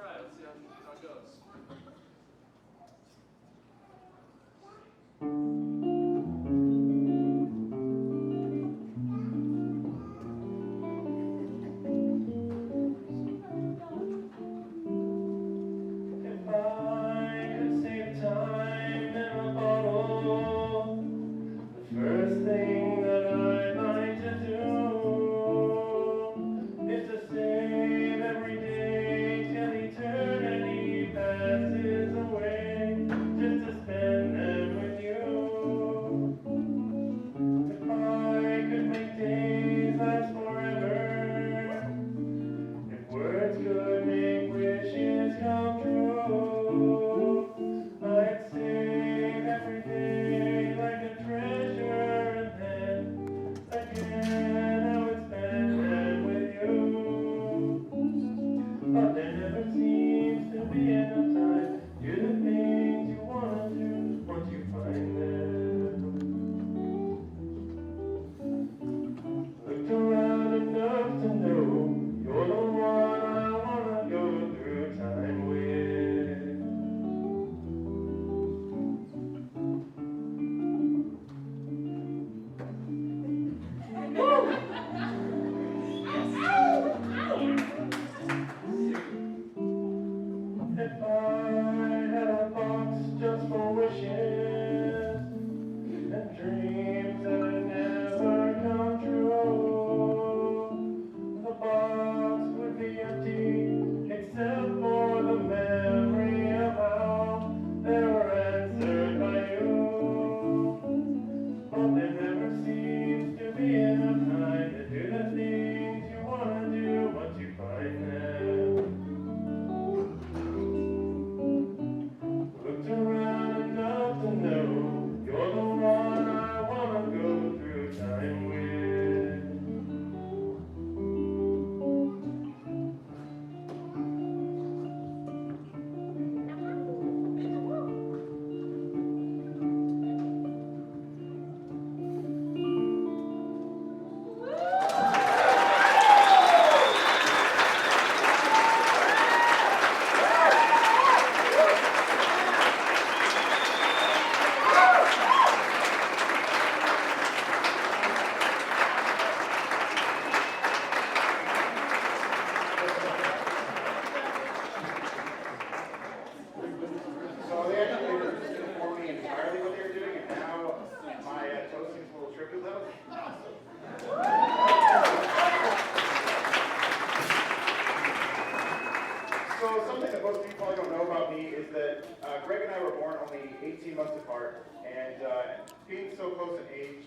try. Let's see how it goes. So something that most people probably don't know about me is that Greg and I were born only 18 months apart, and being so close in age,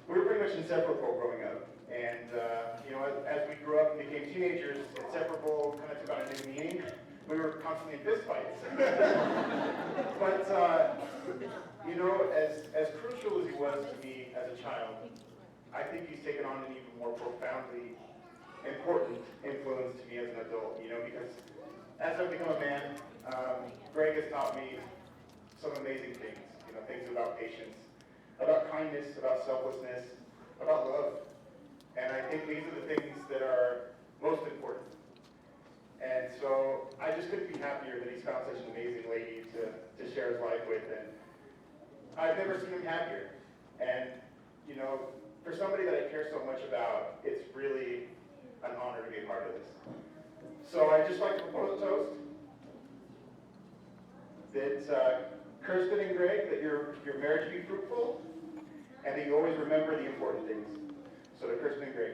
we were pretty much inseparable growing up. And you know, as we grew up and became teenagers, inseparable kind of took on a new meaning. We were constantly in fist fights. But you know, as crucial as he was to me as a child, I think he's taken on an even more profoundly important influence to me as an adult. You know, because as I've become a man, Greg has taught me some amazing things. You know, things about patience, about kindness, about selflessness, about love. And I think these are the things that are most important. And so I just couldn't be happier that he's found such an amazing lady to share his life with. And I've never seen him happier. And, you know, for somebody that I care so much about, it's really an honor to be a part of this. So I'd just like to propose a toast that Kirsten and Greg, that your marriage be fruitful, and that you always remember the important things. So to Kirsten and Greg.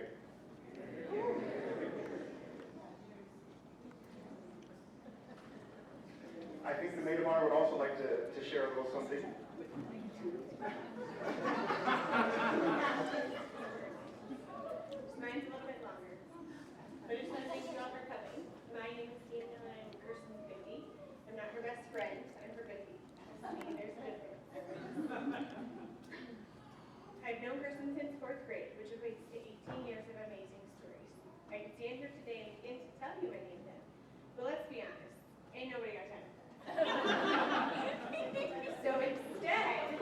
I think the maid of honor would also like to share a little something. Mine's a little bit longer. But I just want to thank you all for coming. My name is Kate and I'm Kirsten Goody. I'm not her best friend, I'm her Goody. There's a difference. I've known Kirsten since 4th grade, which equates to 18 years of amazing stories. I could stand here today and begin to tell you any of them. But let's be honest, ain't nobody got time for that. So instead,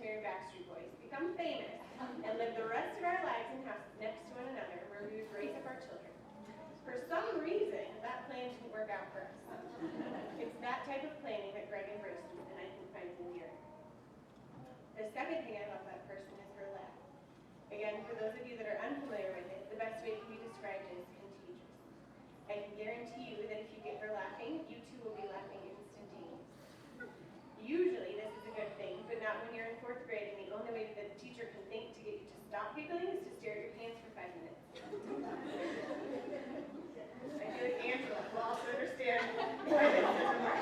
imaginary Backstreet Boys, become famous, and live the rest of our lives in houses next to one another where we would raise up our children. For some reason, that plan didn't work out for us. It's that type of planning that Greg embraced and I can find endearing. The second thing I love about that person is her laugh. Again, for those of you that are unfamiliar with it, the best way it can be described is contagious. I can guarantee you that if you get her laughing, you too will be laughing instantaneously. Usually this is a good thing, but not when you're in 4th grade and the only way that the teacher can think to get you to stop giggling is to stare at your pants for 5 minutes. I feel like Angela will also understand why this doesn't work.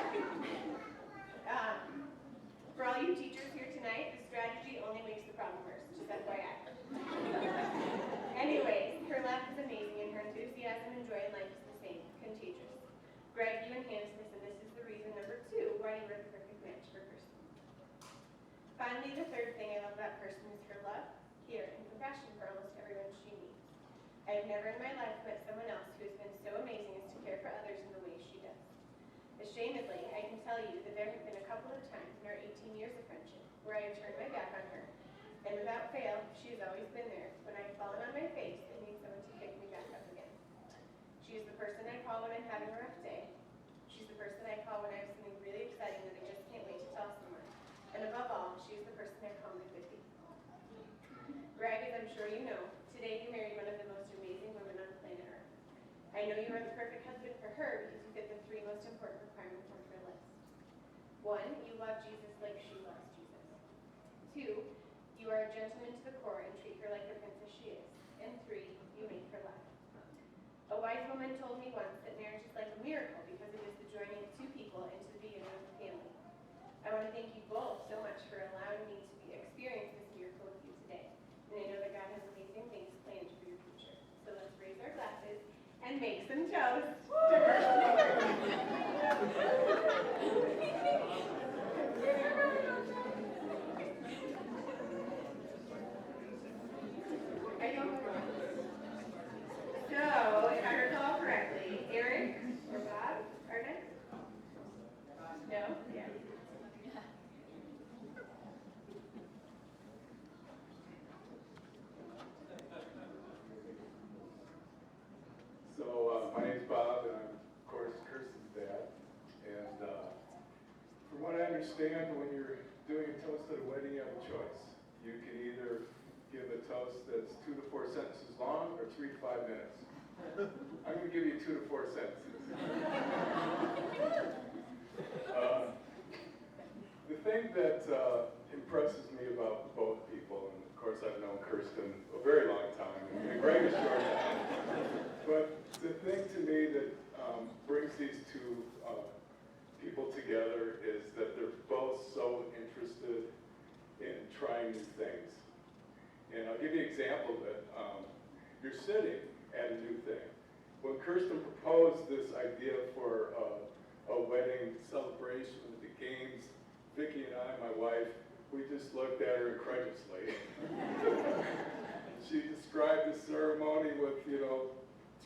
For all you teachers here tonight, the strategy only makes the problem worse, just FYI. Anyways, her laugh is amazing and her enthusiasm and joy in life is the same, contagious. Greg, you enhanced this, and this is the reason, number 2, why you were the perfect match for Kirsten. Finally, the third thing I love about Kirsten is her love, care, and compassion for almost everyone she meets. I have never in my life met someone else who has been so amazing as to care for others in the way she does. Ashamedly, I can tell you that there have been a couple of times in our 18 years of friendship where I have turned my back on her, and without fail, she has always been there when I've fallen on my face and need someone to pick me back up again. She is the person I call when I'm having a rough day. She's the person I call when I have something really exciting that I just can't wait to tell someone. And above all, she is the person I call my Vicky. Greg, as I'm sure you know, today you married one of the most amazing women on planet Earth. I know you are the perfect husband for her because you fit the 3 most important requirements on her list. 1, you love Jesus like she loves Jesus. 2, you are a gentleman to the core and treat her like the princess she is. And 3, you make her laugh. A wise woman told me once that marriage is like a miracle because it is the joining of 2 people into the beginning of a family. I want to thank you both so much for allowing me to experience this miracle with you today. And I know that God has amazing things planned for your future. So let's raise our glasses and make some toast to I don't know. So, if I recall correctly, Eric or Bob are next? No? Yeah. So, my name's Bob, and I'm, of course, Kirsten's dad. And from what I understand, when you're doing a toast at a wedding, you have a choice. You can either give a toast that's 2 to 4 sentences long or 3 to 5 minutes. I'm going to give you 2 to 4 sentences. The thing that impresses me about both people, and of course I've known Kirsten a very long time, and Greg is short time, but the thing to me that brings these 2 people together is that they're both so interested in trying new things. And I'll give you an example that you're sitting at a new thing. When Kirsten proposed this idea for a wedding celebration with the games, Vicki and I, my wife, we just looked at her incredulously. She described the ceremony with,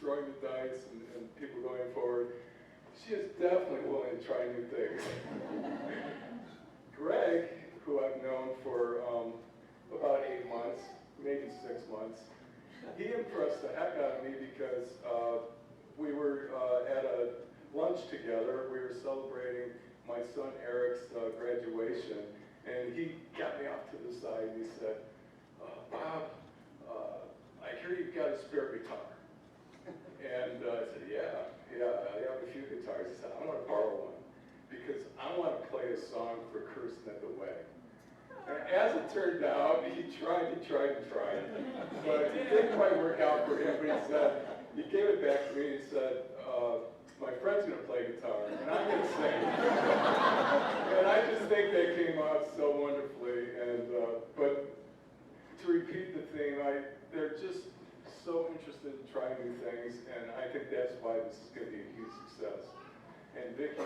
throwing the dice and people going forward. She is definitely willing to try new things. Greg, who I've known for about 8 months, maybe 6 months, he impressed the heck out of me because we were at a lunch together. We were celebrating my son Eric's graduation, and he got me off to the side and he said, Bob, I hear you've got a spare guitar. And I said, yeah, I have a few guitars. He said, I want to borrow one because I want to play a song for Kirsten at the wedding. And as it turned out, he tried, but it didn't quite work out for him. But he gave it back to me and he said, my friend's going to play guitar, and I'm going to sing. And I just think they came out so wonderfully. And but to repeat the theme, they're just so interested in trying new things, and I think that's why this is going to be a huge success. And Vicki